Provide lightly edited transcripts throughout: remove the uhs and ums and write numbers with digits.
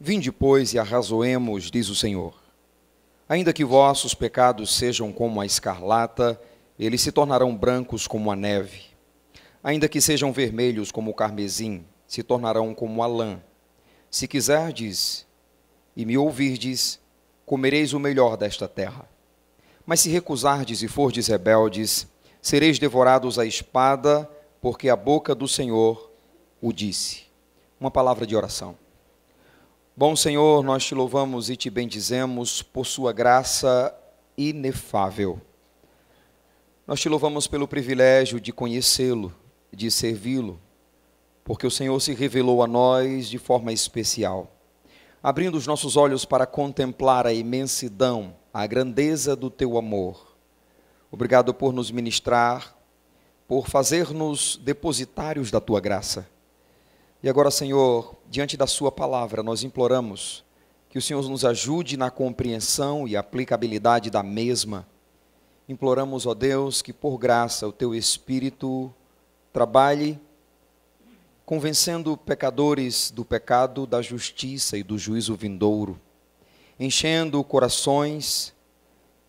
Vinde, pois, e arrazoemos, diz o Senhor. Ainda que vossos pecados sejam como a escarlata, eles se tornarão brancos como a neve. Ainda que sejam vermelhos como o carmesim, se tornarão como a lã. Se quiserdes e me ouvirdes, comereis o melhor desta terra. Mas se recusardes e fordes rebeldes, sereis devorados à espada, porque a boca do Senhor o disse. Uma palavra de oração. Bom Senhor, nós te louvamos e te bendizemos por sua graça inefável. Nós te louvamos pelo privilégio de conhecê-lo, de servi-lo, porque o Senhor se revelou a nós de forma especial, abrindo os nossos olhos para contemplar a imensidão, a grandeza do teu amor. Obrigado por nos ministrar, por fazer-nos depositários da tua graça. E agora, Senhor, diante da sua palavra, nós imploramos que o Senhor nos ajude na compreensão e aplicabilidade da mesma. Imploramos, ó Deus, que por graça o teu Espírito trabalhe convencendo pecadores do pecado, da justiça e do juízo vindouro, enchendo corações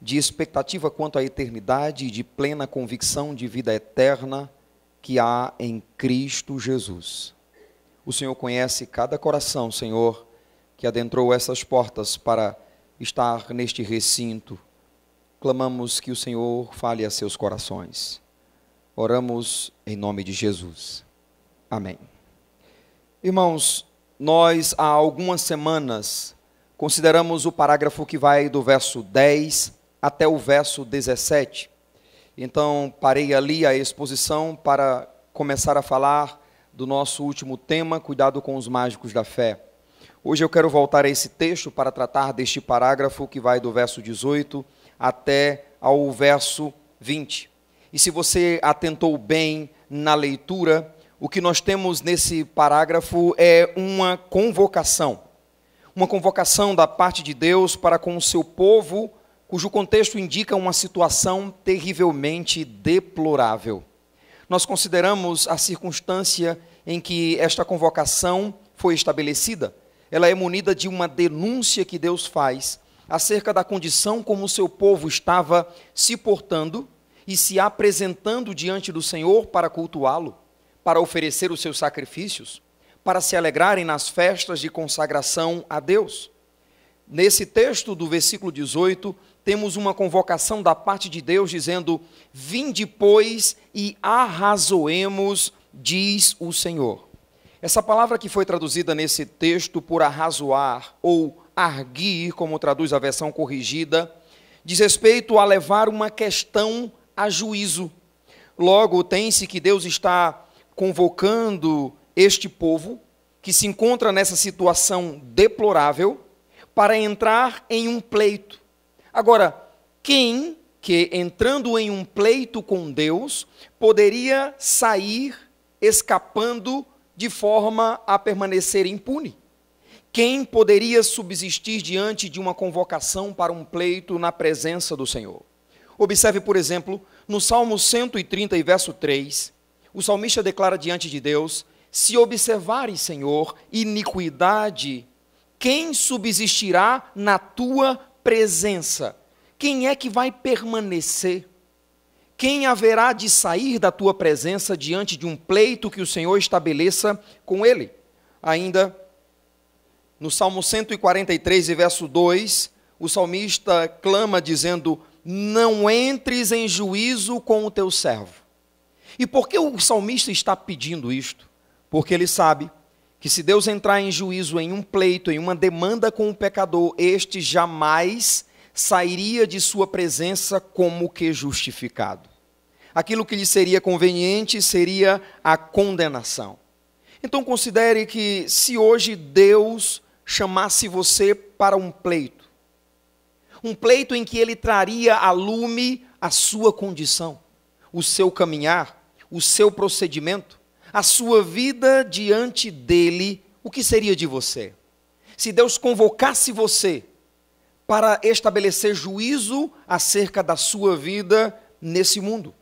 de expectativa quanto à eternidade e de plena convicção de vida eterna que há em Cristo Jesus. O Senhor conhece cada coração, Senhor, que adentrou essas portas para estar neste recinto. Clamamos que o Senhor fale a seus corações. Oramos em nome de Jesus. Amém. Irmãos, nós há algumas semanas consideramos o parágrafo que vai do verso 10 até o verso 17. Então, parei ali a exposição para começar a falar do nosso último tema, cuidado com os mágicos da fé. Hoje eu quero voltar a esse texto para tratar deste parágrafo que vai do verso 18 até ao verso 20. E se você atentou bem na leitura, o que nós temos nesse parágrafo é uma convocação da parte de Deus para com o seu povo, cujo contexto indica uma situação terrivelmente deplorável. Nós consideramos a circunstância em que esta convocação foi estabelecida. Ela é munida de uma denúncia que Deus faz acerca da condição como o seu povo estava se portando e se apresentando diante do Senhor para cultuá-lo, para oferecer os seus sacrifícios, para se alegrarem nas festas de consagração a Deus. Nesse texto do versículo 18, temos uma convocação da parte de Deus dizendo: vinde, pois, e arrazoemos, diz o Senhor. Essa palavra que foi traduzida nesse texto por arrazoar ou arguir, como traduz a versão corrigida, diz respeito a levar uma questão a juízo. Logo, tem-se que Deus está convocando este povo, que se encontra nessa situação deplorável, para entrar em um pleito. Agora, quem que, entrando em um pleito com Deus, poderia sair escapando de forma a permanecer impune? Quem poderia subsistir diante de uma convocação para um pleito na presença do Senhor? Observe, por exemplo, no Salmo 130, e verso 3, o salmista declara diante de Deus: se observares, Senhor, iniquidade, quem subsistirá na tua presença? Quem é que vai permanecer? Quem haverá de sair da tua presença diante de um pleito que o Senhor estabeleça com ele? Ainda no Salmo 143, e verso 2, o salmista clama dizendo: não entres em juízo com o teu servo. E por que o salmista está pedindo isto? Porque ele sabe que se Deus entrar em juízo em um pleito, em uma demanda com o pecador, este jamais sairia de sua presença como que justificado. Aquilo que lhe seria conveniente seria a condenação. Então considere que se hoje Deus chamasse você para um pleito em que ele traria a lume a sua condição, o seu caminhar, o seu procedimento, a sua vida diante dele, o que seria de você? Se Deus convocasse você para estabelecer juízo acerca da sua vida nesse mundo.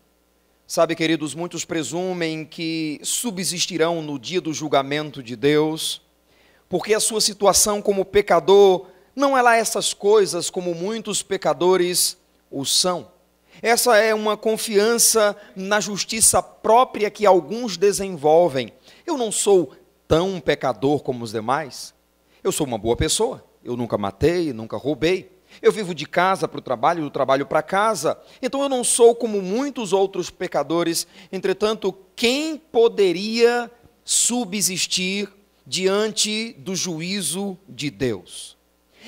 Sabe, queridos, muitos presumem que subsistirão no dia do julgamento de Deus porque a sua situação como pecador não é lá essas coisas como muitos pecadores o são. Essa é uma confiança na justiça própria que alguns desenvolvem. Eu não sou tão pecador como os demais. Eu sou uma boa pessoa. Eu nunca matei, nunca roubei. Eu vivo de casa para o trabalho, do trabalho para casa. Então eu não sou como muitos outros pecadores. Entretanto, quem poderia subsistir diante do juízo de Deus?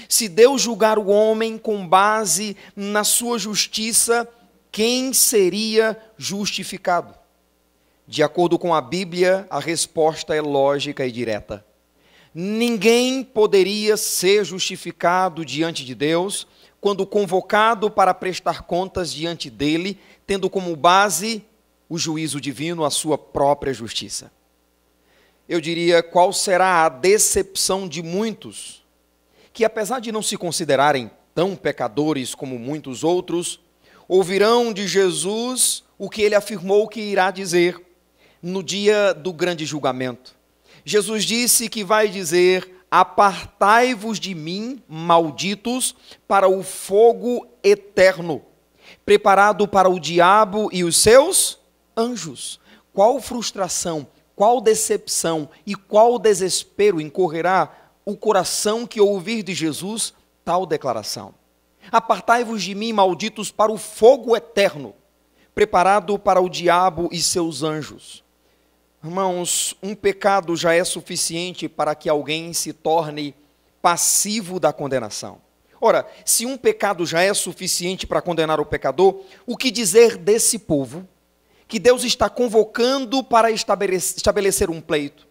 Se Deus julgar o homem com base na sua justiça, quem seria justificado? De acordo com a Bíblia, a resposta é lógica e direta. Ninguém poderia ser justificado diante de Deus quando convocado para prestar contas diante dele, tendo como base o juízo divino, a sua própria justiça. Eu diria, qual será a decepção de muitos que, apesar de não se considerarem tão pecadores como muitos outros, ouvirão de Jesus o que ele afirmou que irá dizer no dia do grande julgamento. Jesus disse que vai dizer: apartai-vos de mim, malditos, para o fogo eterno, preparado para o diabo e os seus anjos. Qual frustração, qual decepção e qual desespero incorrerá o coração que ouvir de Jesus tal declaração? Apartai-vos de mim, malditos, para o fogo eterno, preparado para o diabo e seus anjos. Irmãos, um pecado já é suficiente para que alguém se torne passivo da condenação. Ora, se um pecado já é suficiente para condenar o pecador, o que dizer desse povo que Deus está convocando para estabelecer um pleito,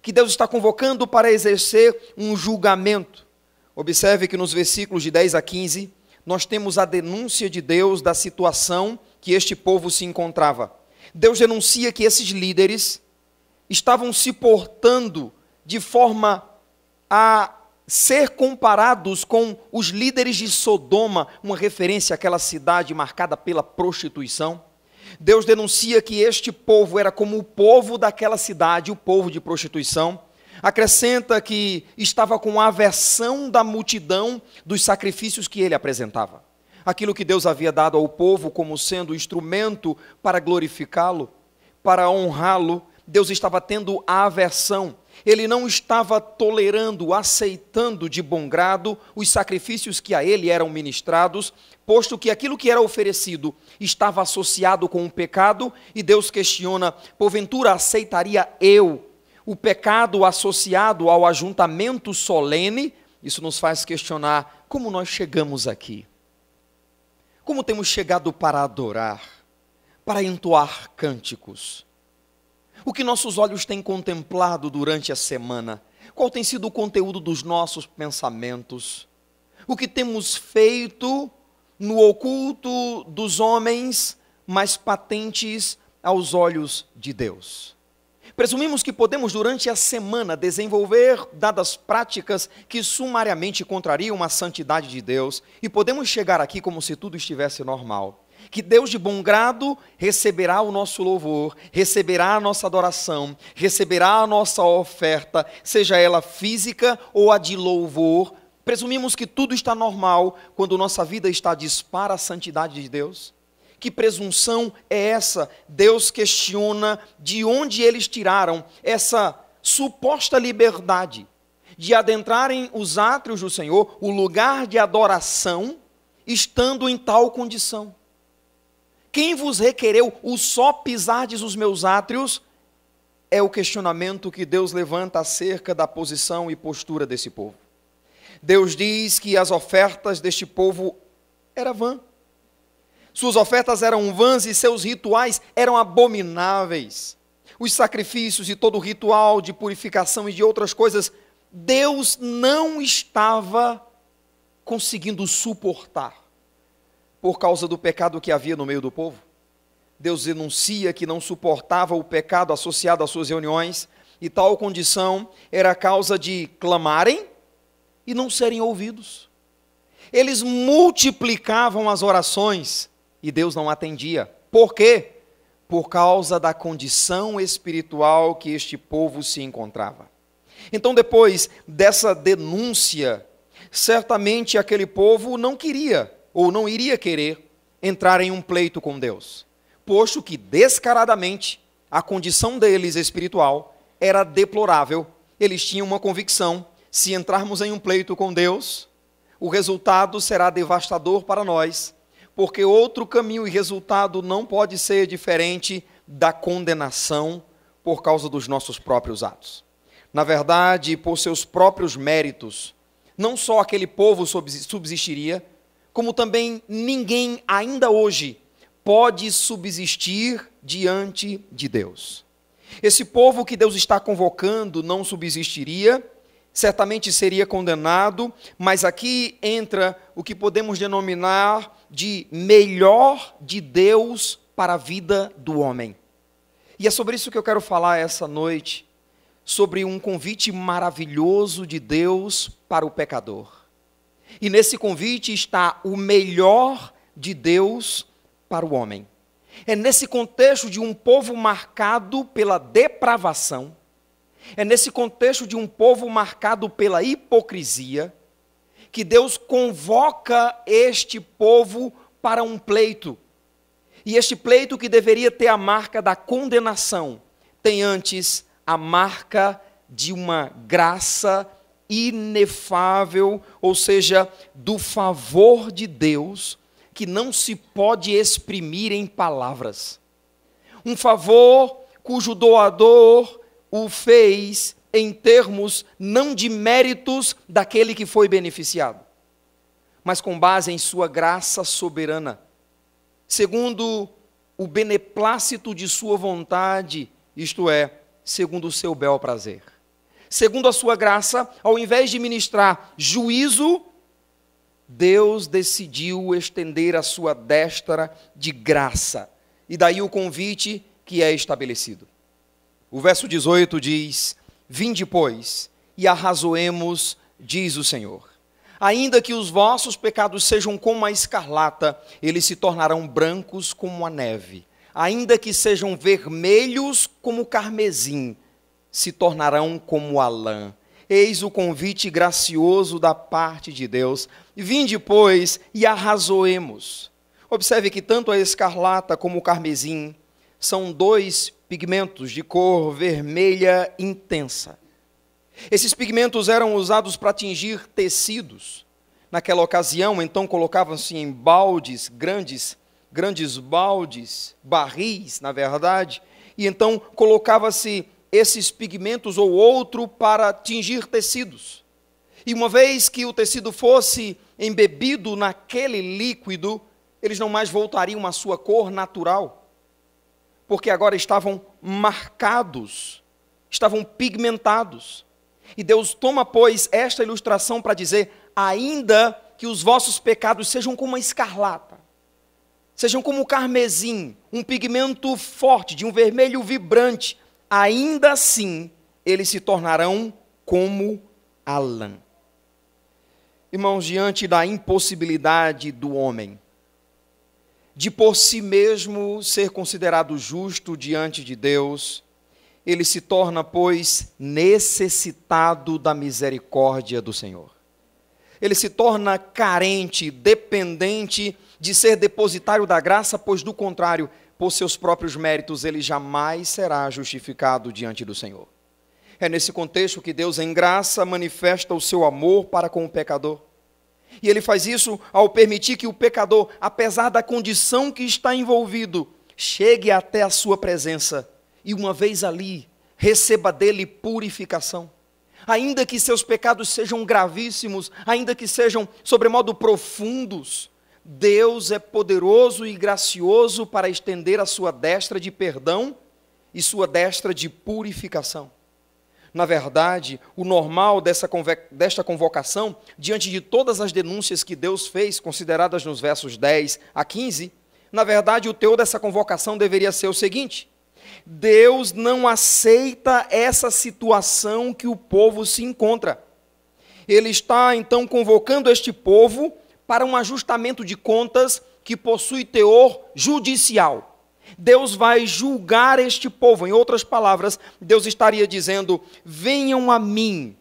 que Deus está convocando para exercer um julgamento? Observe que nos versículos de 10 a 15, nós temos a denúncia de Deus da situação que este povo se encontrava. Deus denuncia que esses líderes estavam se portando de forma a ser comparados com os líderes de Sodoma, uma referência àquela cidade marcada pela prostituição. Deus denuncia que este povo era como o povo daquela cidade, o povo de prostituição. Acrescenta que estava com aversão da multidão dos sacrifícios que ele apresentava. Aquilo que Deus havia dado ao povo como sendo instrumento para glorificá-lo, para honrá-lo, Deus estava tendo aversão. Ele não estava tolerando, aceitando de bom grado os sacrifícios que a ele eram ministrados, posto que aquilo que era oferecido estava associado com o pecado, e Deus questiona: porventura aceitaria eu o pecado associado ao ajuntamento solene? Isso nos faz questionar como nós chegamos aqui. Como temos chegado para adorar, para entoar cânticos? O que nossos olhos têm contemplado durante a semana? Qual tem sido o conteúdo dos nossos pensamentos? O que temos feito no oculto dos homens, mas patentes aos olhos de Deus? Presumimos que podemos durante a semana desenvolver dadas práticas que sumariamente contrariam a santidade de Deus, e podemos chegar aqui como se tudo estivesse normal. Que Deus de bom grado receberá o nosso louvor, receberá a nossa adoração, receberá a nossa oferta, seja ela física ou a de louvor. Presumimos que tudo está normal quando nossa vida está dispara à santidade de Deus. Que presunção é essa? Deus questiona de onde eles tiraram essa suposta liberdade de adentrarem os átrios do Senhor, o lugar de adoração, estando em tal condição. Quem vos requereu o só pisardes os meus átrios? É o questionamento que Deus levanta acerca da posição e postura desse povo. Deus diz que as ofertas deste povo eram vãs. Suas ofertas eram vãs e seus rituais eram abomináveis. Os sacrifícios e todo o ritual de purificação e de outras coisas, Deus não estava conseguindo suportar por causa do pecado que havia no meio do povo. Deus denuncia que não suportava o pecado associado às suas reuniões, e tal condição era a causa de clamarem e não serem ouvidos. Eles multiplicavam as orações e Deus não atendia. Por quê? Por causa da condição espiritual que este povo se encontrava. Então, depois dessa denúncia, certamente aquele povo não queria, ou não iria querer, entrar em um pleito com Deus, posto que descaradamente a condição deles espiritual era deplorável. Eles tinham uma convicção: se entrarmos em um pleito com Deus, o resultado será devastador para nós, porque outro caminho e resultado não pode ser diferente da condenação por causa dos nossos próprios atos. Na verdade, por seus próprios méritos, não só aquele povo subsistiria, como também ninguém ainda hoje pode subsistir diante de Deus. Esse povo que Deus está convocando não subsistiria, certamente seria condenado, mas aqui entra o que podemos denominar de melhor de Deus para a vida do homem. E é sobre isso que eu quero falar essa noite, sobre um convite maravilhoso de Deus para o pecador. E nesse convite está o melhor de Deus para o homem. É nesse contexto de um povo marcado pela depravação, é nesse contexto de um povo marcado pela hipocrisia, que Deus convoca este povo para um pleito. E este pleito, que deveria ter a marca da condenação, tem antes a marca de uma graça inefável, ou seja, do favor de Deus, que não se pode exprimir em palavras. Um favor cujo doador o fez em termos não de méritos daquele que foi beneficiado, mas com base em sua graça soberana, segundo o beneplácito de sua vontade, isto é, segundo o seu bel prazer. Segundo a sua graça, ao invés de ministrar juízo, Deus decidiu estender a sua destra de graça. E daí o convite que é estabelecido. O verso 18 diz: vinde, pois, e arrazoemos, diz o Senhor. Ainda que os vossos pecados sejam como a escarlata, eles se tornarão brancos como a neve. Ainda que sejam vermelhos como o carmesim, se tornarão como a lã. Eis o convite gracioso da parte de Deus. Vinde, pois, e arrazoemos. Observe que tanto a escarlata como o carmesim são dois pigmentos de cor vermelha intensa. Esses pigmentos eram usados para tingir tecidos. Naquela ocasião, então, colocavam-se em baldes, grandes baldes, barris, na verdade, e então colocava-se esses pigmentos ou outro para tingir tecidos. E uma vez que o tecido fosse embebido naquele líquido, eles não mais voltariam à sua cor natural, porque agora estavam marcados, estavam pigmentados. E Deus toma, pois, esta ilustração para dizer: ainda que os vossos pecados sejam como a escarlata, sejam como o carmesim, um pigmento forte, de um vermelho vibrante, ainda assim eles se tornarão como a lã. Irmãos, diante da impossibilidade do homem de por si mesmo ser considerado justo diante de Deus, ele se torna, pois, necessitado da misericórdia do Senhor. Ele se torna carente, dependente de ser depositário da graça, pois, do contrário, por seus próprios méritos, ele jamais será justificado diante do Senhor. É nesse contexto que Deus, em graça, manifesta o seu amor para com o pecador. E ele faz isso ao permitir que o pecador, apesar da condição que está envolvido, chegue até a sua presença e, uma vez ali, receba dele purificação. Ainda que seus pecados sejam gravíssimos, ainda que sejam sobremodo profundos, Deus é poderoso e gracioso para estender a sua destra de perdão e sua destra de purificação. Na verdade, o normal desta convocação, diante de todas as denúncias que Deus fez, consideradas nos versos 10 a 15, na verdade, o teor dessa convocação deveria ser o seguinte: Deus não aceita essa situação que o povo se encontra. Ele está, então, convocando este povo para um ajustamento de contas que possui teor judicial. Deus vai julgar este povo. Em outras palavras, Deus estaria dizendo: venham a mim,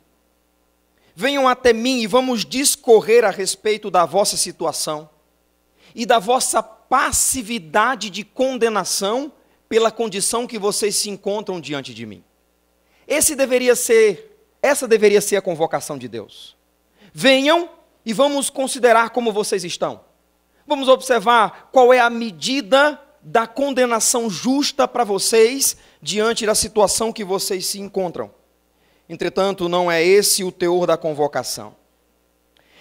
venham até mim e vamos discorrer a respeito da vossa situação e da vossa passividade de condenação pela condição que vocês se encontram diante de mim. Essa deveria ser a convocação de Deus. Venham e vamos considerar como vocês estão. Vamos observar qual é a medida da condenação justa para vocês diante da situação que vocês se encontram. Entretanto, não é esse o teor da convocação.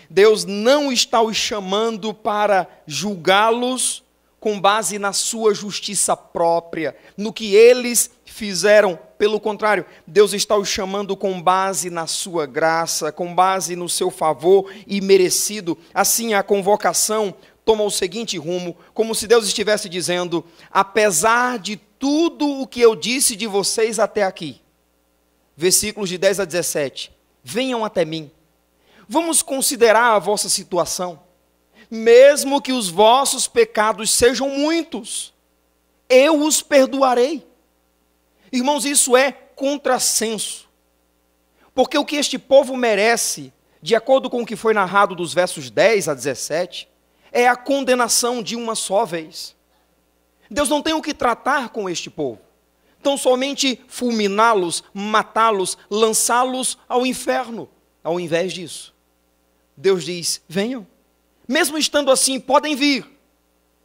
Deus não está os chamando para julgá-los com base na sua justiça própria, no que eles fizeram. Pelo contrário, Deus está os chamando com base na sua graça, com base no seu favor imerecido. Assim, a convocação toma o seguinte rumo, como se Deus estivesse dizendo: apesar de tudo o que eu disse de vocês até aqui, versículos de 10 a 17, venham até mim, vamos considerar a vossa situação, mesmo que os vossos pecados sejam muitos, eu os perdoarei. Irmãos, isso é contrassenso, porque o que este povo merece, de acordo com o que foi narrado dos versos 10 a 17, é a condenação de uma só vez. Deus não tem o que tratar com este povo, tão somente fulminá-los, matá-los, lançá-los ao inferno. Ao invés disso, Deus diz: venham, mesmo estando assim, podem vir,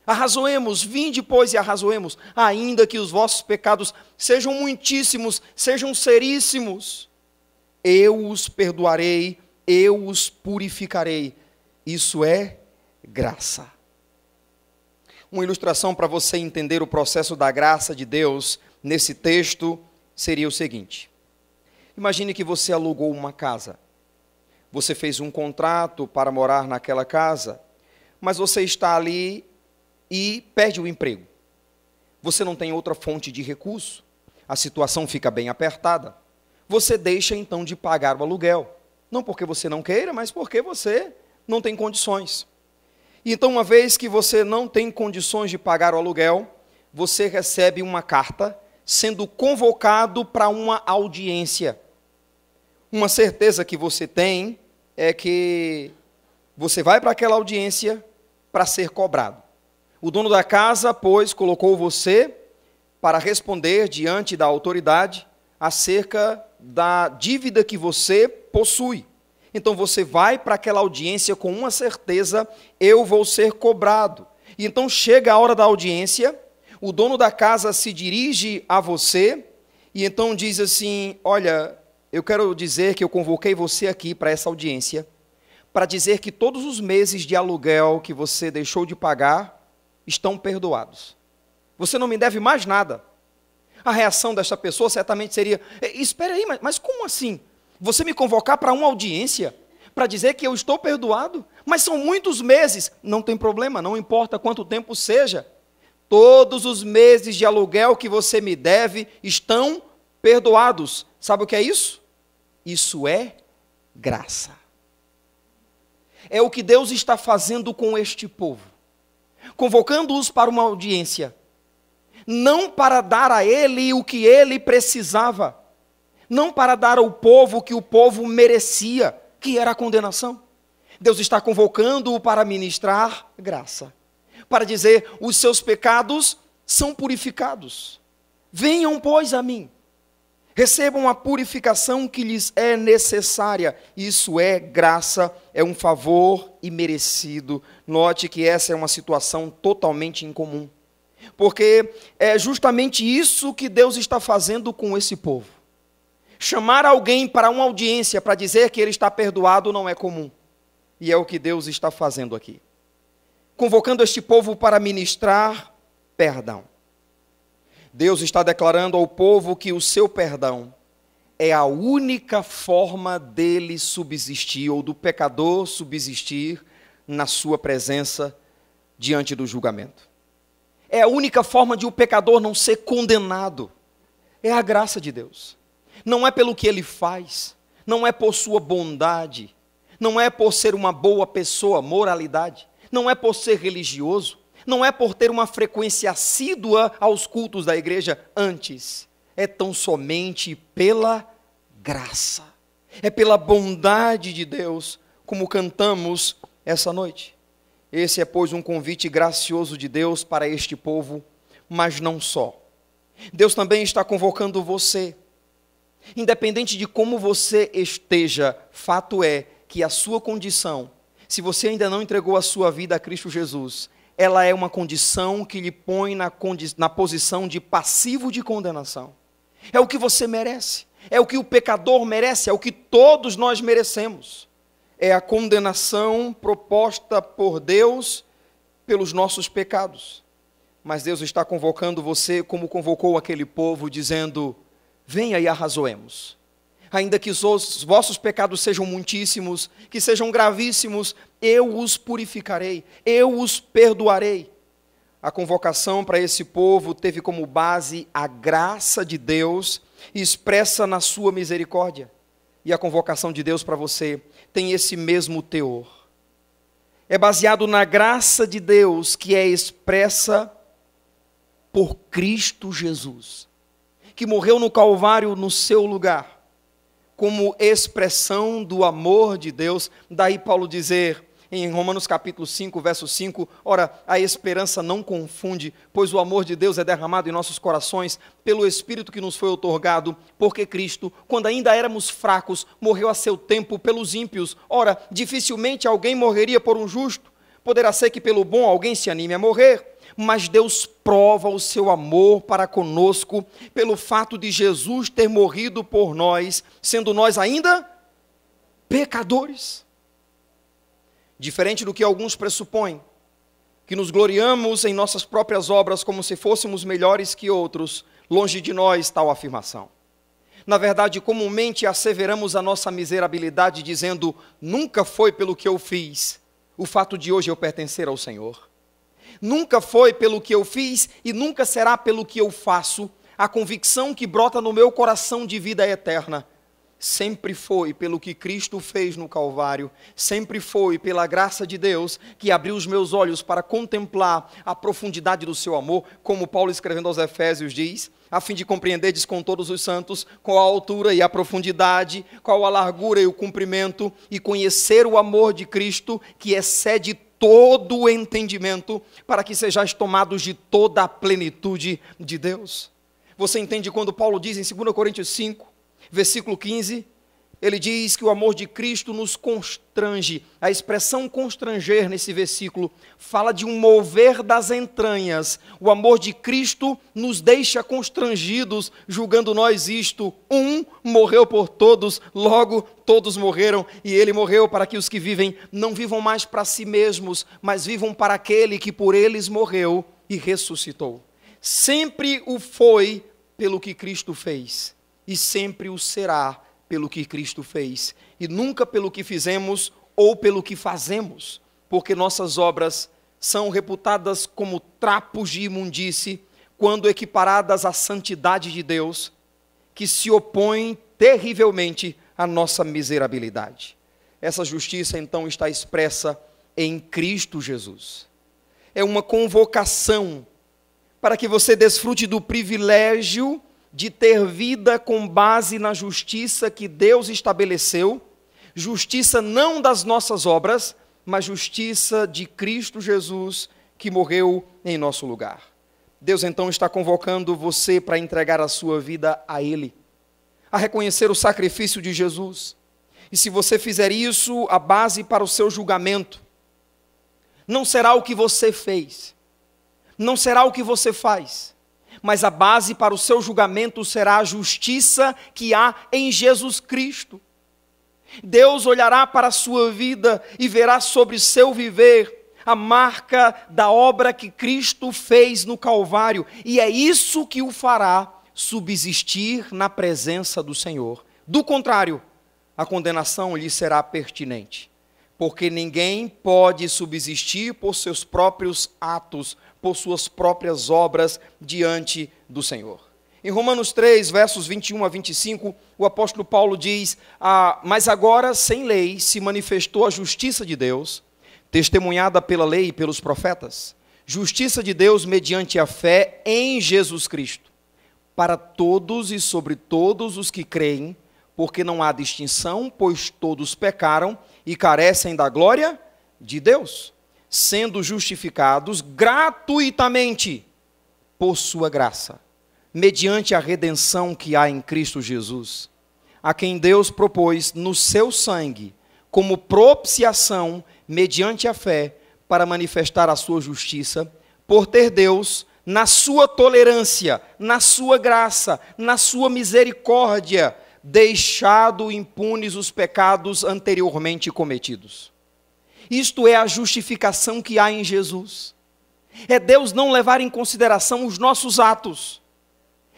arrazoemos, vinde pois e arrazoemos, ainda que os vossos pecados sejam muitíssimos, sejam seríssimos, eu os perdoarei, eu os purificarei. Isso é graça. Uma ilustração para você entender o processo da graça de Deus nesse texto seria o seguinte: imagine que você alugou uma casa, você fez um contrato para morar naquela casa, mas você está ali e perde o emprego. Você não tem outra fonte de recurso, a situação fica bem apertada. Você deixa então de pagar o aluguel, não porque você não queira, mas porque você não tem condições. Então, uma vez que você não tem condições de pagar o aluguel, você recebe uma carta sendo convocado para uma audiência. Uma certeza que você tem é que você vai para aquela audiência para ser cobrado. O dono da casa, pois, colocou você para responder diante da autoridade acerca da dívida que você possui. Então você vai para aquela audiência com uma certeza: eu vou ser cobrado. E então chega a hora da audiência, o dono da casa se dirige a você e então diz assim: olha, eu quero dizer que eu convoquei você aqui para essa audiência, para dizer que todos os meses de aluguel que você deixou de pagar estão perdoados. Você não me deve mais nada. A reação desta pessoa certamente seria: espera aí, mas como assim? Você me convocar para uma audiência para dizer que eu estou perdoado? Mas são muitos meses. Não tem problema, não importa quanto tempo seja. Todos os meses de aluguel que você me deve estão perdoados. Sabe o que é isso? Isso é graça. É o que Deus está fazendo com este povo, convocando-os para uma audiência, não para dar a ele o que ele precisava, não para dar ao povo o que o povo merecia, que era a condenação. Deus está convocando-o para ministrar graça, para dizer: os seus pecados são purificados. Venham, pois, a mim. Recebam a purificação que lhes é necessária. Isso é graça, é um favor imerecido. Note que essa é uma situação totalmente incomum, porque é justamente isso que Deus está fazendo com esse povo. Chamar alguém para uma audiência para dizer que ele está perdoado não é comum. E é o que Deus está fazendo aqui, convocando este povo para ministrar perdão. Deus está declarando ao povo que o seu perdão é a única forma dele subsistir, ou do pecador subsistir na sua presença diante do julgamento. É a única forma de o pecador não ser condenado. É a graça de Deus. Não é pelo que ele faz, não é por sua bondade, não é por ser uma boa pessoa, moralidade, não é por ser religioso, Não é por ter uma frequência assídua aos cultos da igreja, antes. É tão somente pela graça. É pela bondade de Deus, como cantamos essa noite. Esse é, pois, um convite gracioso de Deus para este povo, mas não só. Deus também está convocando você. Independente de como você esteja, fato é que a sua condição, se você ainda não entregou a sua vida a Cristo Jesus, ela é uma condição que lhe põe na posição de passivo de condenação. É o que você merece, é o que o pecador merece, é o que todos nós merecemos. É a condenação proposta por Deus pelos nossos pecados. Mas Deus está convocando você como convocou aquele povo, dizendo: venha e arrazoemos. Ainda que os vossos pecados sejam muitíssimos, que sejam gravíssimos, eu os purificarei, eu os perdoarei. A convocação para esse povo teve como base a graça de Deus expressa na sua misericórdia. E a convocação de Deus para você tem esse mesmo teor. É baseado na graça de Deus que é expressa por Cristo Jesus, que morreu no Calvário no seu lugar, como expressão do amor de Deus. Daí Paulo dizer em Romanos capítulo 5, verso 5, ora, a esperança não confunde, pois o amor de Deus é derramado em nossos corações pelo Espírito que nos foi outorgado, porque Cristo, quando ainda éramos fracos, morreu a seu tempo pelos ímpios. Ora, dificilmente alguém morreria por um justo, poderá ser que pelo bom alguém se anime a morrer, mas Deus prova o seu amor para conosco pelo fato de Jesus ter morrido por nós, sendo nós ainda pecadores. Diferente do que alguns pressupõem, que nos gloriamos em nossas próprias obras como se fôssemos melhores que outros, longe de nós tal afirmação. Na verdade, comumente asseveramos a nossa miserabilidade dizendo: nunca foi pelo que eu fiz o fato de hoje eu pertencer ao Senhor. Nunca foi pelo que eu fiz e nunca será pelo que eu faço a convicção que brota no meu coração de vida eterna. Sempre foi pelo que Cristo fez no Calvário, sempre foi pela graça de Deus que abriu os meus olhos para contemplar a profundidade do seu amor, como Paulo escrevendo aos Efésios diz, a fim de compreenderdes com todos os santos qual a altura e a profundidade, qual a largura e o comprimento, e conhecer o amor de Cristo que excede todo o entendimento, para que sejais tomados de toda a plenitude de Deus. Você entende quando Paulo diz em 2 Coríntios 5, versículo 15, ele diz que o amor de Cristo nos constrange. A expressão constranger nesse versículo fala de um mover das entranhas. O amor de Cristo nos deixa constrangidos, julgando nós isto: um morreu por todos, logo todos morreram, e ele morreu para que os que vivem não vivam mais para si mesmos, mas vivam para aquele que por eles morreu e ressuscitou. Sempre o foi pelo que Cristo fez, e sempre o será pelo que Cristo fez, e nunca pelo que fizemos ou pelo que fazemos, porque nossas obras são reputadas como trapos de imundície, quando equiparadas à santidade de Deus, que se opõe terrivelmente à nossa miserabilidade. Essa justiça, então, está expressa em Cristo Jesus. É uma convocação para que você desfrute do privilégio de ter vida com base na justiça que Deus estabeleceu, justiça não das nossas obras, mas justiça de Cristo Jesus, que morreu em nosso lugar. Deus então está convocando você para entregar a sua vida a Ele, a reconhecer o sacrifício de Jesus. E se você fizer isso, a base para o seu julgamento não será o que você fez, não será o que você faz, mas a base para o seu julgamento será a justiça que há em Jesus Cristo. Deus olhará para a sua vida e verá sobre seu viver a marca da obra que Cristo fez no Calvário, e é isso que o fará subsistir na presença do Senhor. Do contrário, a condenação lhe será pertinente, porque ninguém pode subsistir por seus próprios atos, por suas próprias obras diante do Senhor. Em Romanos 3, versos 21 a 25, o apóstolo Paulo diz: mas agora, sem lei, se manifestou a justiça de Deus, testemunhada pela lei e pelos profetas, Justiça de Deus mediante a fé em Jesus Cristo, para todos e sobre todos os que creem, porque não há distinção, pois todos pecaram e carecem da glória de Deus, sendo justificados gratuitamente por sua graça, mediante a redenção que há em Cristo Jesus, a quem Deus propôs no seu sangue, como propiciação, mediante a fé, para manifestar a sua justiça, por ter Deus, na sua tolerância, na sua graça, na sua misericórdia, deixado impunes os pecados anteriormente cometidos. Isto é a justificação que há em Jesus. É Deus não levar em consideração os nossos atos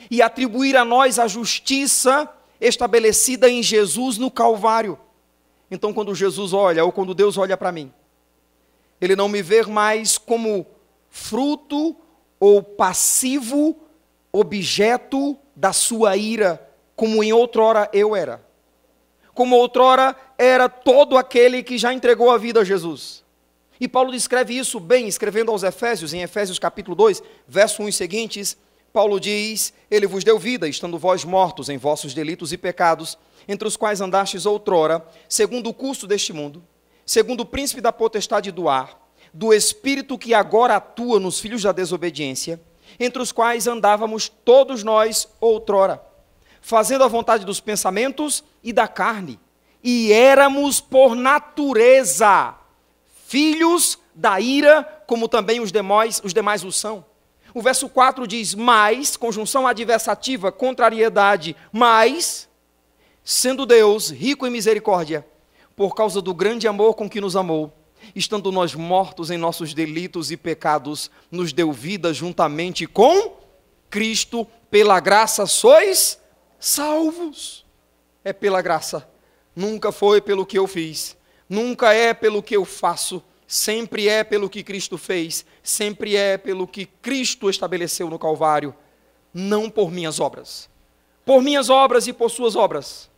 e atribuir a nós a justiça estabelecida em Jesus no Calvário. Então, quando Jesus olha, ou quando Deus olha para mim, Ele não me vê mais como fruto ou passivo objeto da sua ira, como em outrora eu era. Como outrora era todo aquele que já entregou a vida a Jesus. E Paulo descreve isso bem, escrevendo aos Efésios, em Efésios capítulo 2, verso 1 e seguintes, Paulo diz: Ele vos deu vida, estando vós mortos em vossos delitos e pecados, entre os quais andastes outrora, segundo o curso deste mundo, segundo o príncipe da potestade do ar, do espírito que agora atua nos filhos da desobediência, entre os quais andávamos todos nós outrora, fazendo a vontade dos pensamentos e da carne, e éramos por natureza filhos da ira, como também os demais o são. O verso 4 diz: mas, conjunção adversativa, contrariedade, mas, sendo Deus rico em misericórdia, por causa do grande amor com que nos amou, estando nós mortos em nossos delitos e pecados, nos deu vida juntamente com Cristo, pela graça sois salvos. É pela graça, nunca foi pelo que eu fiz, nunca é pelo que eu faço, sempre é pelo que Cristo fez, sempre é pelo que Cristo estabeleceu no Calvário, não por minhas obras. Por minhas obras e por suas obras,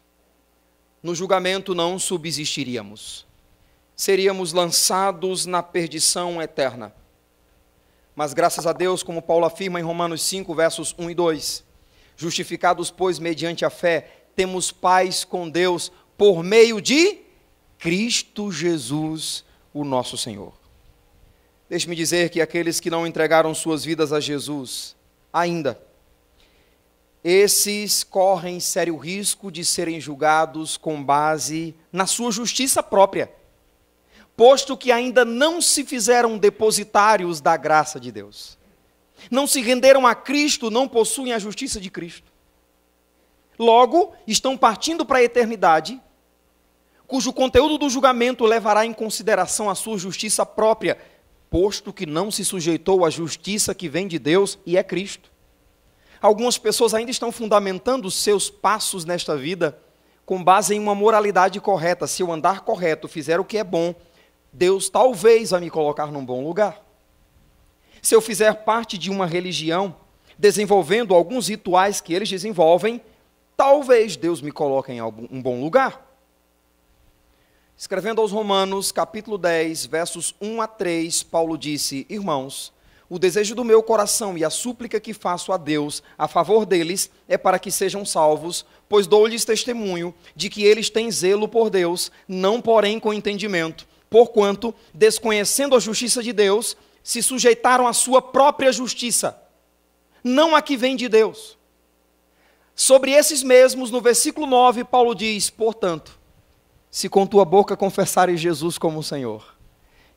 no julgamento não subsistiríamos. Seríamos lançados na perdição eterna. Mas graças a Deus, como Paulo afirma em Romanos 5, versos 1 e 2, justificados, pois, mediante a fé, temos paz com Deus por meio de Cristo Jesus, o nosso Senhor. Deixe-me dizer que aqueles que não entregaram suas vidas a Jesus, ainda, esses correm sério risco de serem julgados com base na sua justiça própria, posto que ainda não se fizeram depositários da graça de Deus. Não se renderam a Cristo, não possuem a justiça de Cristo. Logo, estão partindo para a eternidade, cujo conteúdo do julgamento levará em consideração a sua justiça própria, posto que não se sujeitou à justiça que vem de Deus e é Cristo. Algumas pessoas ainda estão fundamentando os seus passos nesta vida com base em uma moralidade correta. Se eu andar correto, fizer o que é bom, Deus talvez vai me colocar num bom lugar. Se eu fizer parte de uma religião, desenvolvendo alguns rituais que eles desenvolvem, talvez Deus me coloque em um bom lugar. Escrevendo aos Romanos, capítulo 10, versos 1 a 3, Paulo disse: irmãos, o desejo do meu coração e a súplica que faço a Deus a favor deles é para que sejam salvos, pois dou-lhes testemunho de que eles têm zelo por Deus, não porém com entendimento, porquanto, desconhecendo a justiça de Deus, se sujeitaram à sua própria justiça, não a que vem de Deus. Sobre esses mesmos, no versículo 9, Paulo diz: portanto, se com tua boca confessares Jesus como Senhor,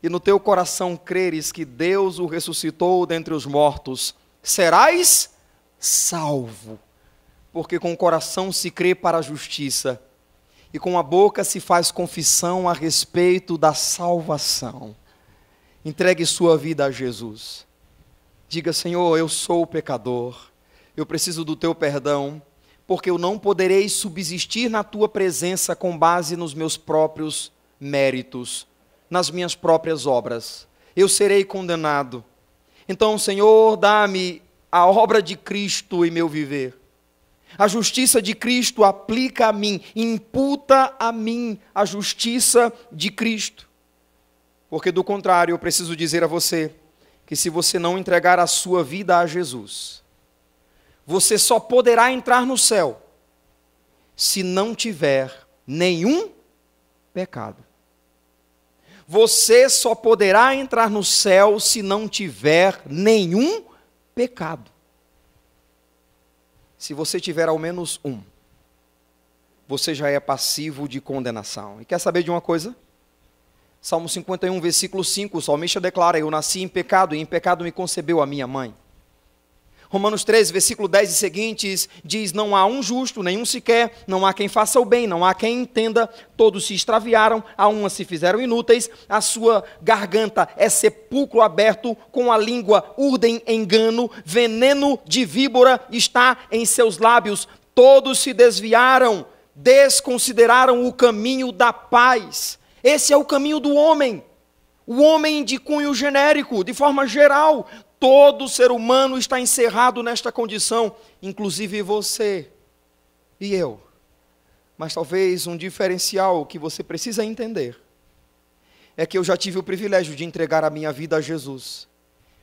e no teu coração creres que Deus o ressuscitou dentre os mortos, serás salvo. Porque com o coração se crê para a justiça, e com a boca se faz confissão a respeito da salvação. Entregue sua vida a Jesus. Diga: Senhor, eu sou pecador, eu preciso do teu perdão, porque eu não poderei subsistir na tua presença com base nos meus próprios méritos, nas minhas próprias obras. Eu serei condenado. Então, Senhor, dá-me a obra de Cristo em meu viver. A justiça de Cristo aplica a mim, imputa a mim a justiça de Cristo. Porque do contrário, eu preciso dizer a você que se você não entregar a sua vida a Jesus, você só poderá entrar no céu se não tiver nenhum pecado. Você só poderá entrar no céu se não tiver nenhum pecado. Se você tiver ao menos um, você já é passivo de condenação. E quer saber de uma coisa? Salmo 51, versículo 5, o salmista declara: eu nasci em pecado, e em pecado me concebeu a minha mãe. Romanos 13, versículo 10 e seguintes, diz: não há um justo, nenhum sequer, não há quem faça o bem, não há quem entenda, todos se extraviaram, a uma se fizeram inúteis, a sua garganta é sepulcro aberto, com a língua urdem engano, veneno de víbora está em seus lábios, todos se desviaram, desconsideraram o caminho da paz. Esse é o caminho do homem, o homem de cunho genérico, de forma geral. Todo ser humano está encerrado nesta condição, inclusive você e eu. Mas talvez um diferencial que você precisa entender é que eu já tive o privilégio de entregar a minha vida a Jesus.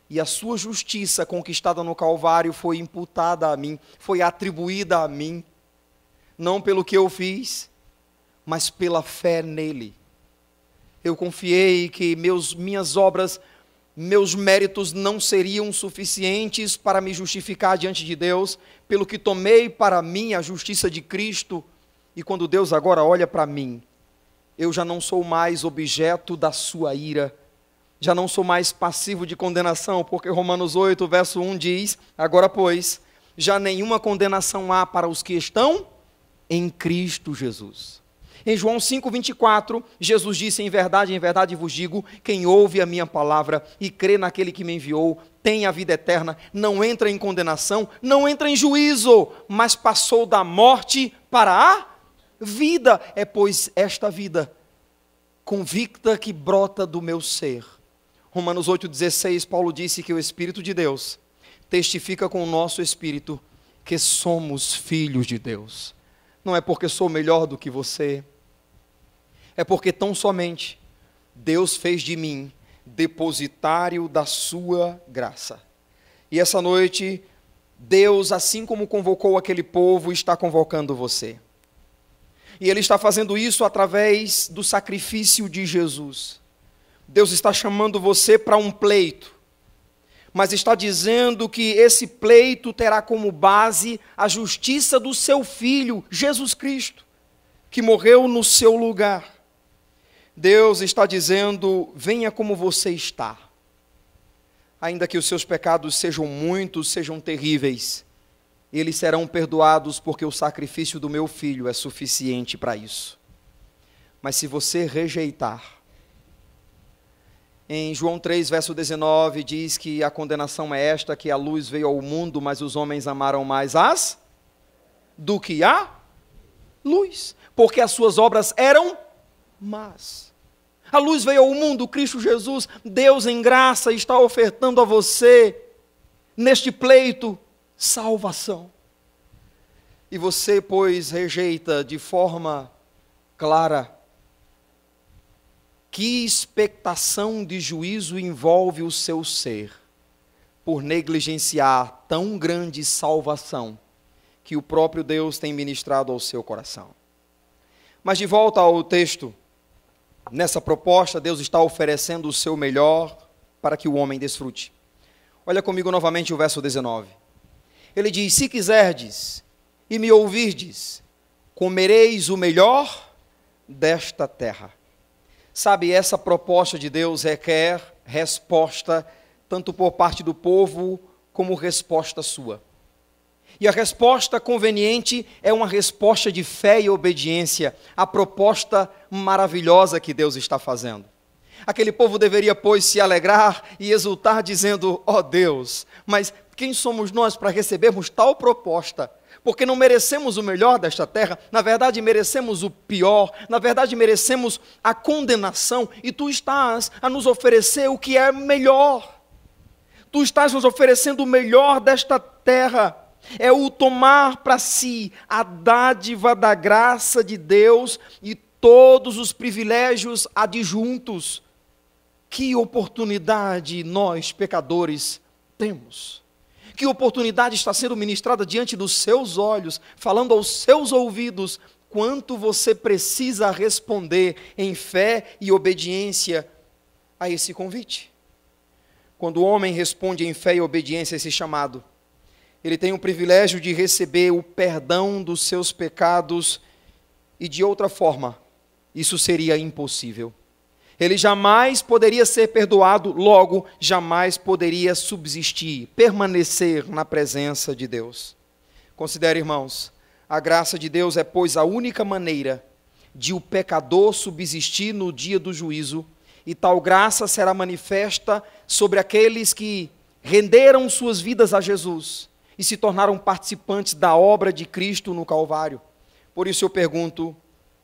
E a sua justiça conquistada no Calvário foi imputada a mim, foi atribuída a mim, não pelo que eu fiz, mas pela fé nele. Eu confiei que minhas obras, meus méritos não seriam suficientes para me justificar diante de Deus, pelo que tomei para mim a justiça de Cristo, e quando Deus agora olha para mim, eu já não sou mais objeto da sua ira, já não sou mais passivo de condenação, porque Romanos 8, verso 1 diz: agora pois, já nenhuma condenação há para os que estão em Cristo Jesus. Em João 5, 24, Jesus disse: em verdade vos digo, quem ouve a minha palavra e crê naquele que me enviou, tem a vida eterna, não entra em condenação, não entra em juízo, mas passou da morte para a vida. É pois esta vida convicta que brota do meu ser. Romanos 8,16, Paulo disse que o Espírito de Deus testifica com o nosso espírito que somos filhos de Deus. Não é porque sou melhor do que você, é porque tão somente Deus fez de mim depositário da sua graça. E essa noite, Deus, assim como convocou aquele povo, está convocando você. E Ele está fazendo isso através do sacrifício de Jesus. Deus está chamando você para um pleito, mas está dizendo que esse pleito terá como base a justiça do seu Filho, Jesus Cristo, que morreu no seu lugar. Deus está dizendo: venha como você está. Ainda que os seus pecados sejam muitos, sejam terríveis, eles serão perdoados, porque o sacrifício do meu Filho é suficiente para isso. Mas se você rejeitar, em João 3, verso 19, diz que a condenação é esta, que a luz veio ao mundo, mas os homens amaram mais do que a luz, porque as suas obras eram más. A luz veio ao mundo, Cristo Jesus, Deus em graça está ofertando a você, neste pleito, salvação. E você, pois, rejeita de forma clara. Que expectação de juízo envolve o seu ser, por negligenciar tão grande salvação que o próprio Deus tem ministrado ao seu coração. Mas de volta ao texto, nessa proposta, Deus está oferecendo o seu melhor para que o homem desfrute. Olha comigo novamente o verso 19. Ele diz: se quiserdes e me ouvirdes, comereis o melhor desta terra. Sabe, essa proposta de Deus requer resposta, tanto por parte do povo, como resposta sua. E a resposta conveniente é uma resposta de fé e obediência, a proposta maravilhosa que Deus está fazendo. Aquele povo deveria, pois, se alegrar e exultar, dizendo: ó Deus, mas quem somos nós para recebermos tal proposta? Porque não merecemos o melhor desta terra, na verdade merecemos o pior, na verdade merecemos a condenação, e Tu estás a nos oferecer o que é melhor. Tu estás nos oferecendo o melhor desta terra, é o tomar para si a dádiva da graça de Deus e todos os privilégios adjuntos. Que oportunidade nós, pecadores, temos. Que oportunidade está sendo ministrada diante dos seus olhos, falando aos seus ouvidos, quanto você precisa responder em fé e obediência a esse convite. Quando o homem responde em fé e obediência a esse chamado, ele tem o privilégio de receber o perdão dos seus pecados, e de outra forma, isso seria impossível. Ele jamais poderia ser perdoado, logo, jamais poderia subsistir, permanecer na presença de Deus. Considere, irmãos, a graça de Deus é, pois, a única maneira de o pecador subsistir no dia do juízo, e tal graça será manifesta sobre aqueles que renderam suas vidas a Jesus e se tornaram participantes da obra de Cristo no Calvário. Por isso eu pergunto,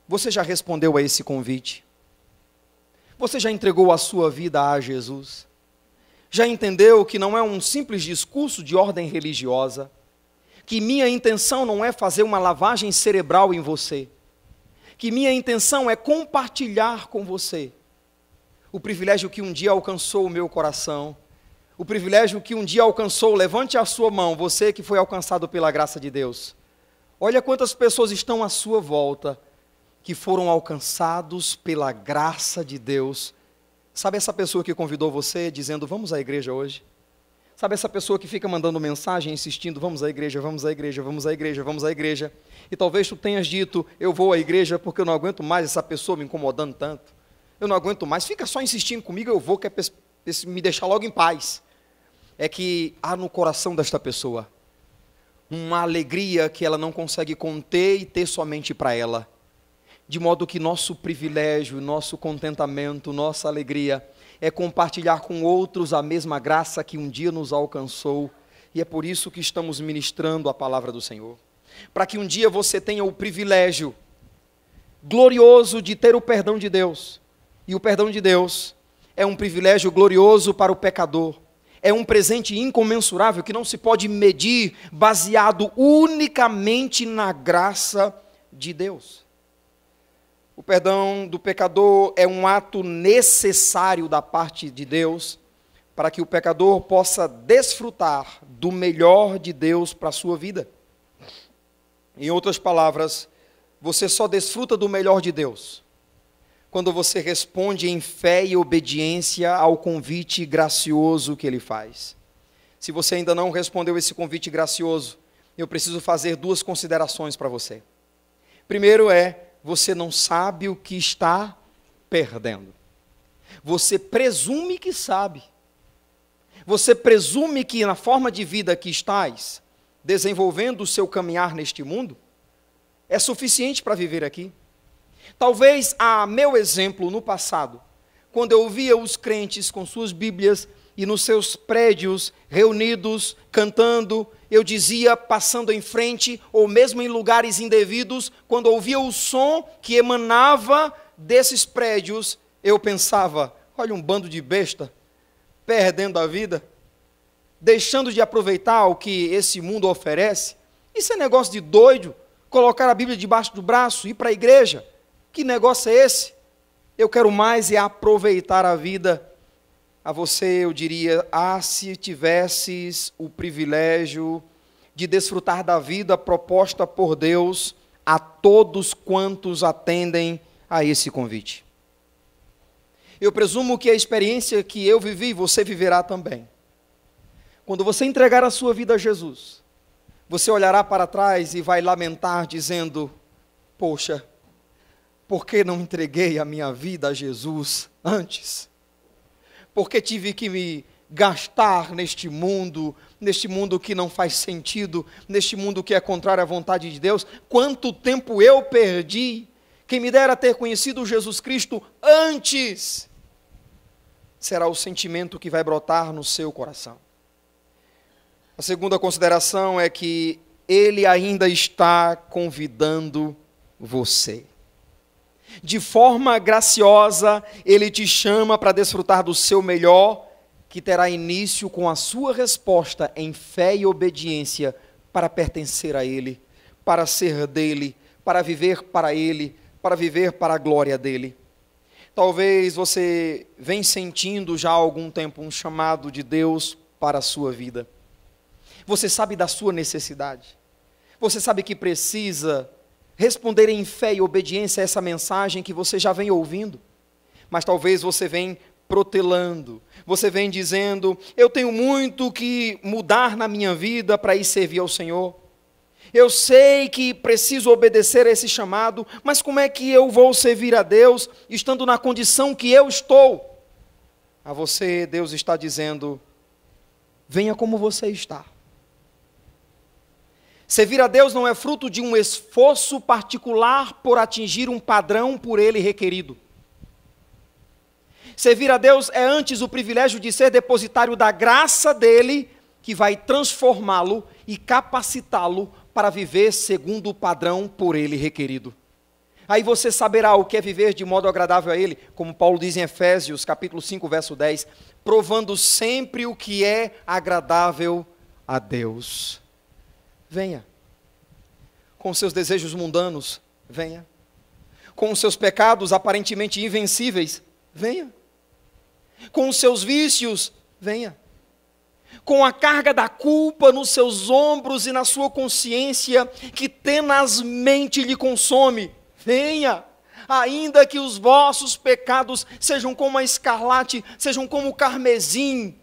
você já respondeu a esse convite? Você já entregou a sua vida a Jesus? Já entendeu que não é um simples discurso de ordem religiosa? Que minha intenção não é fazer uma lavagem cerebral em você? Que minha intenção é compartilhar com você o privilégio que um dia alcançou o meu coração, o privilégio que um dia alcançou, levante a sua mão, você que foi alcançado pela graça de Deus. Olha quantas pessoas estão à sua volta, que foram alcançados pela graça de Deus. Sabe essa pessoa que convidou você, dizendo, vamos à igreja hoje? Sabe essa pessoa que fica mandando mensagem, insistindo, vamos à igreja, vamos à igreja, vamos à igreja, vamos à igreja. E talvez tu tenhas dito, eu vou à igreja porque eu não aguento mais essa pessoa me incomodando tanto. Eu não aguento mais, fica só insistindo comigo, eu vou, quer me deixar logo em paz. É que há no coração desta pessoa uma alegria que ela não consegue conter e ter somente para ela. De modo que nosso privilégio, nosso contentamento, nossa alegria é compartilhar com outros a mesma graça que um dia nos alcançou. E é por isso que estamos ministrando a palavra do Senhor. Para que um dia você tenha o privilégio glorioso de ter o perdão de Deus. E o perdão de Deus é um privilégio glorioso para o pecador. É um presente incomensurável que não se pode medir, baseado unicamente na graça de Deus. O perdão do pecador é um ato necessário da parte de Deus para que o pecador possa desfrutar do melhor de Deus para a sua vida. Em outras palavras, você só desfruta do melhor de Deus quando você responde em fé e obediência ao convite gracioso que Ele faz. Se você ainda não respondeu esse convite gracioso, eu preciso fazer duas considerações para você. Primeiro você não sabe o que está perdendo. Você presume que sabe. Você presume que na forma de vida que estás, desenvolvendo o seu caminhar neste mundo, é suficiente para viver aqui. Talvez a meu exemplo no passado, quando eu via os crentes com suas Bíblias e nos seus prédios reunidos, cantando, eu dizia, passando em frente, ou mesmo em lugares indevidos, quando ouvia o som que emanava desses prédios, eu pensava, olha um bando de besta, perdendo a vida, deixando de aproveitar o que esse mundo oferece. Isso é negócio de doido, colocar a Bíblia debaixo do braço, ir para a igreja. Que negócio é esse? Eu quero mais é aproveitar a vida. A você eu diria, se tivesses o privilégio de desfrutar da vida proposta por Deus a todos quantos atendem a esse convite. Eu presumo que a experiência que eu vivi, você viverá também. Quando você entregar a sua vida a Jesus, você olhará para trás e vai lamentar dizendo, poxa, por que não entreguei a minha vida a Jesus antes? Porque tive que me gastar neste mundo que não faz sentido, neste mundo que é contrário à vontade de Deus? Quanto tempo eu perdi? Quem me dera ter conhecido Jesus Cristo antes, será o sentimento que vai brotar no seu coração. A segunda consideração é que Ele ainda está convidando você. De forma graciosa, Ele te chama para desfrutar do seu melhor, que terá início com a sua resposta em fé e obediência para pertencer a Ele, para ser dEle, para viver para Ele, para viver para a glória dEle. Talvez você vem sentindo já há algum tempo um chamado de Deus para a sua vida. Você sabe da sua necessidade. Você sabe que precisa responder em fé e obediência a essa mensagem que você já vem ouvindo. Mas talvez você vem protelando, você vem dizendo: eu tenho muito que mudar na minha vida para ir servir ao Senhor. Eu sei que preciso obedecer a esse chamado, mas como é que eu vou servir a Deus estando na condição que eu estou? A você, Deus está dizendo: venha como você está. Servir a Deus não é fruto de um esforço particular por atingir um padrão por Ele requerido. Servir a Deus é antes o privilégio de ser depositário da graça dEle, que vai transformá-lo e capacitá-lo para viver segundo o padrão por Ele requerido. Aí você saberá o que é viver de modo agradável a Ele, como Paulo diz em Efésios, capítulo 5, verso 10, provando sempre o que é agradável a Deus. Venha. Com seus desejos mundanos, venha. Com os seus pecados aparentemente invencíveis, venha. Com os seus vícios, venha. Com a carga da culpa nos seus ombros e na sua consciência que tenazmente lhe consome, venha. Ainda que os vossos pecados sejam como a escarlate, sejam como o carmesim,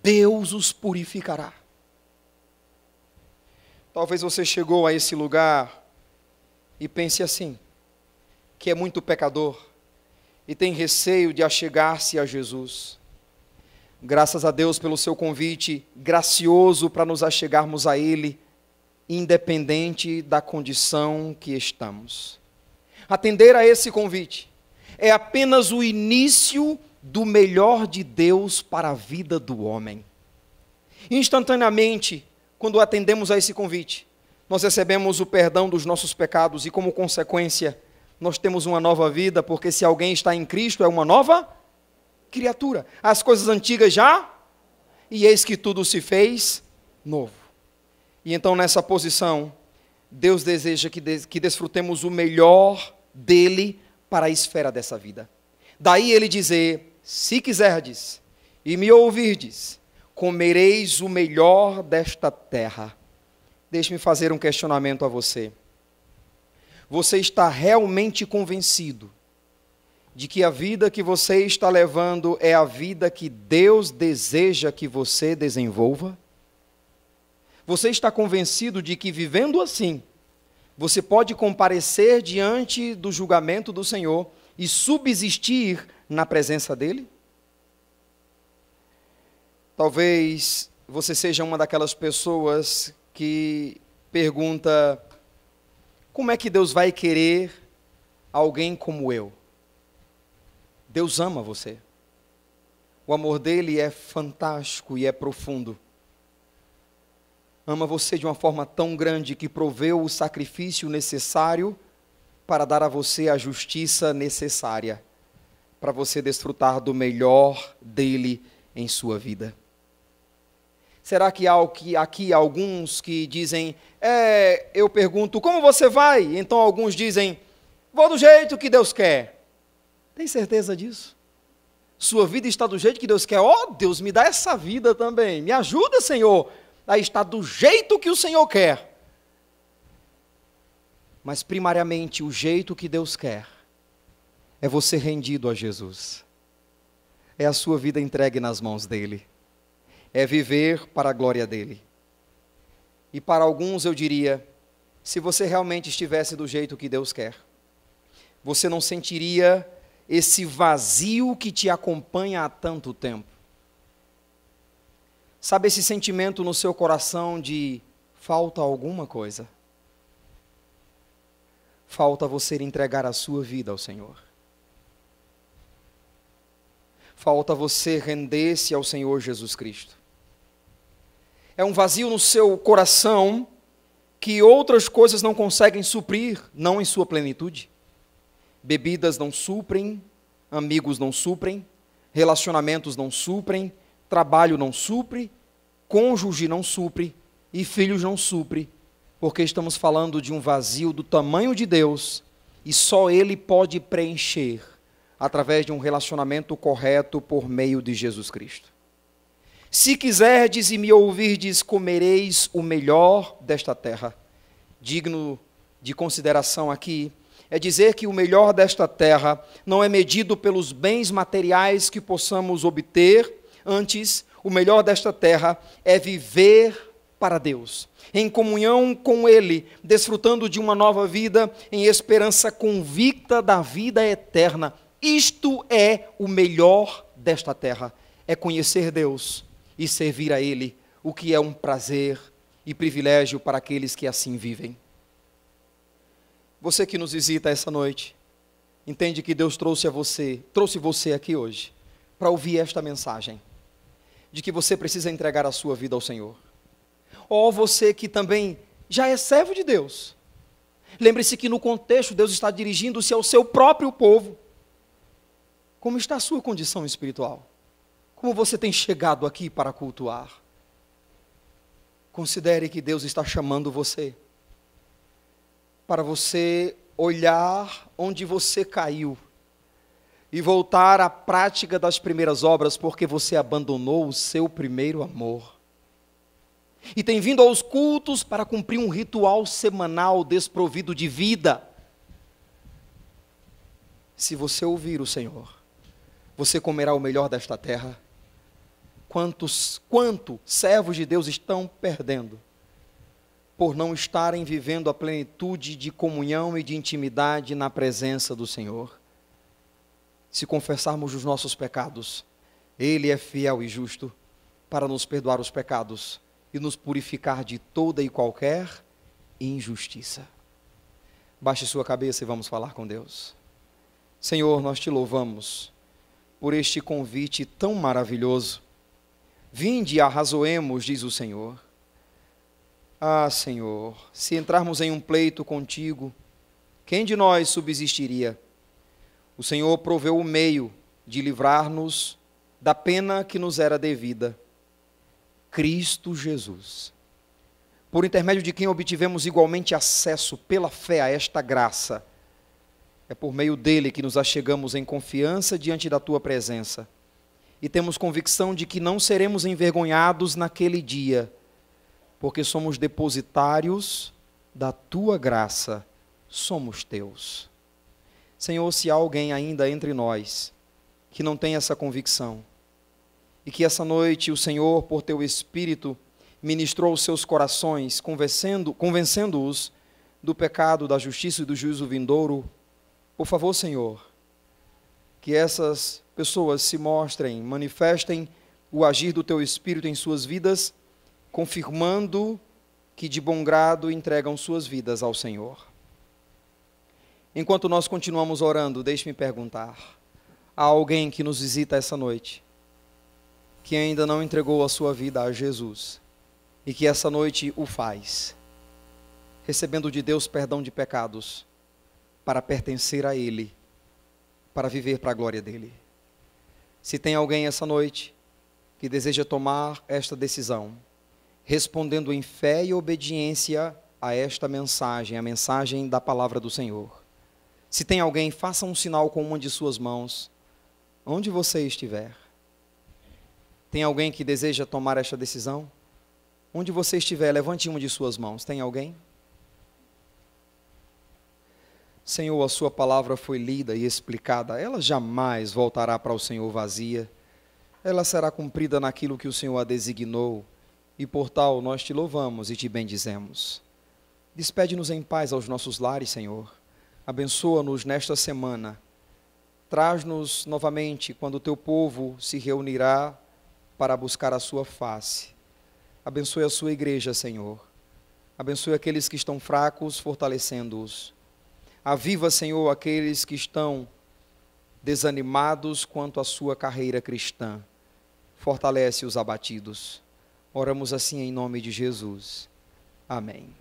Deus os purificará. Talvez você chegou a esse lugar e pense assim, que é muito pecador e tem receio de achegar-se a Jesus. Graças a Deus pelo seu convite gracioso para nos achegarmos a Ele, independente da condição que estamos. Atender a esse convite é apenas o início do melhor de Deus para a vida do homem. Instantaneamente, quando atendemos a esse convite, nós recebemos o perdão dos nossos pecados e, como consequência, nós temos uma nova vida, porque se alguém está em Cristo, é uma nova criatura. As coisas antigas já, e eis que tudo se fez novo. E então, nessa posição, Deus deseja que desfrutemos o melhor dEle para a esfera dessa vida. Daí Ele dizer: se quiserdes e me ouvirdes, comereis o melhor desta terra. Deixe-me fazer um questionamento a você. Você está realmente convencido de que a vida que você está levando é a vida que Deus deseja que você desenvolva? Você está convencido de que, vivendo assim, você pode comparecer diante do julgamento do Senhor e subsistir na presença dEle? Talvez você seja uma daquelas pessoas que pergunta: como é que Deus vai querer alguém como eu? Deus ama você. O amor dele é fantástico e é profundo. Ama você de uma forma tão grande que proveu o sacrifício necessário para dar a você a justiça necessária, para você desfrutar do melhor dele em sua vida. Será que há aqui alguns que dizem: eu pergunto, como você vai? Então alguns dizem: vou do jeito que Deus quer. Tem certeza disso? Sua vida está do jeito que Deus quer? Deus, me dá essa vida também. Me ajuda, Senhor. Aí está do jeito que o Senhor quer. Mas primariamente o jeito que Deus quer é você rendido a Jesus. É a sua vida entregue nas mãos dele. É viver para a glória dele. E para alguns eu diria, se você realmente estivesse do jeito que Deus quer, você não sentiria esse vazio que te acompanha há tanto tempo. Sabe esse sentimento no seu coração de falta alguma coisa? Falta você entregar a sua vida ao Senhor. Falta você render-se ao Senhor Jesus Cristo. É um vazio no seu coração que outras coisas não conseguem suprir, não em sua plenitude. Bebidas não suprem, amigos não suprem, relacionamentos não suprem, trabalho não supre, cônjuge não supre e filhos não supre, porque estamos falando de um vazio do tamanho de Deus e só Ele pode preencher através de um relacionamento correto por meio de Jesus Cristo. Se quiserdes e me ouvirdes, comereis o melhor desta terra. Digno de consideração aqui é dizer que o melhor desta terra não é medido pelos bens materiais que possamos obter, antes, o melhor desta terra é viver para Deus, em comunhão com Ele, desfrutando de uma nova vida, em esperança convicta da vida eterna. Isto é o melhor desta terra, é conhecer Deus e servir a Ele, o que é um prazer e privilégio para aqueles que assim vivem. Você que nos visita essa noite, entende que Deus trouxe você aqui hoje, para ouvir esta mensagem, de que você precisa entregar a sua vida ao Senhor. Ou você que também já é servo de Deus, lembre-se que no contexto Deus está dirigindo-se ao seu próprio povo. Como está a sua condição espiritual? Como você tem chegado aqui para cultuar? Considere que Deus está chamando você, para você olhar onde você caiu e voltar à prática das primeiras obras, porque você abandonou o seu primeiro amor. E tem vindo aos cultos para cumprir um ritual semanal desprovido de vida. Se você ouvir o Senhor, você comerá o melhor desta terra. Quantos servos de Deus estão perdendo por não estarem vivendo a plenitude de comunhão e de intimidade na presença do Senhor? Se confessarmos os nossos pecados, Ele é fiel e justo para nos perdoar os pecados e nos purificar de toda e qualquer injustiça. Baixe sua cabeça e vamos falar com Deus. Senhor, nós te louvamos por este convite tão maravilhoso. Vinde e arrazoemos, diz o Senhor. Ah, Senhor, se entrarmos em um pleito contigo, quem de nós subsistiria? O Senhor proveu o meio de livrar-nos da pena que nos era devida. Cristo Jesus, por intermédio de quem obtivemos igualmente acesso pela fé a esta graça. É por meio dele que nos achegamos em confiança diante da tua presença. E temos convicção de que não seremos envergonhados naquele dia, porque somos depositários da tua graça, somos teus. Senhor, se há alguém ainda entre nós que não tem essa convicção, e que essa noite o Senhor, por teu Espírito, ministrou os seus corações, convencendo-os do pecado, da justiça e do juízo vindouro, por favor, Senhor, que essas pessoas se mostrem, manifestem o agir do teu Espírito em suas vidas, confirmando que de bom grado entregam suas vidas ao Senhor. Enquanto nós continuamos orando, deixe-me perguntar: há alguém que nos visita essa noite, que ainda não entregou a sua vida a Jesus, e que essa noite o faz, recebendo de Deus perdão de pecados, para pertencer a Ele, para viver para a glória dEle? Se tem alguém essa noite que deseja tomar esta decisão, respondendo em fé e obediência a esta mensagem, a mensagem da palavra do Senhor. Se tem alguém, faça um sinal com uma de suas mãos, onde você estiver. Tem alguém que deseja tomar esta decisão? Onde você estiver, levante uma de suas mãos. Tem alguém? Senhor, a sua palavra foi lida e explicada. Ela jamais voltará para o Senhor vazia. Ela será cumprida naquilo que o Senhor a designou. E por tal nós te louvamos e te bendizemos. Despede-nos em paz aos nossos lares, Senhor. Abençoa-nos nesta semana. Traz-nos novamente quando o teu povo se reunirá para buscar a sua face. Abençoe a sua igreja, Senhor. Abençoe aqueles que estão fracos, fortalecendo-os. Aviva, Senhor, aqueles que estão desanimados quanto à sua carreira cristã. Fortalece os abatidos. Oramos assim em nome de Jesus. Amém.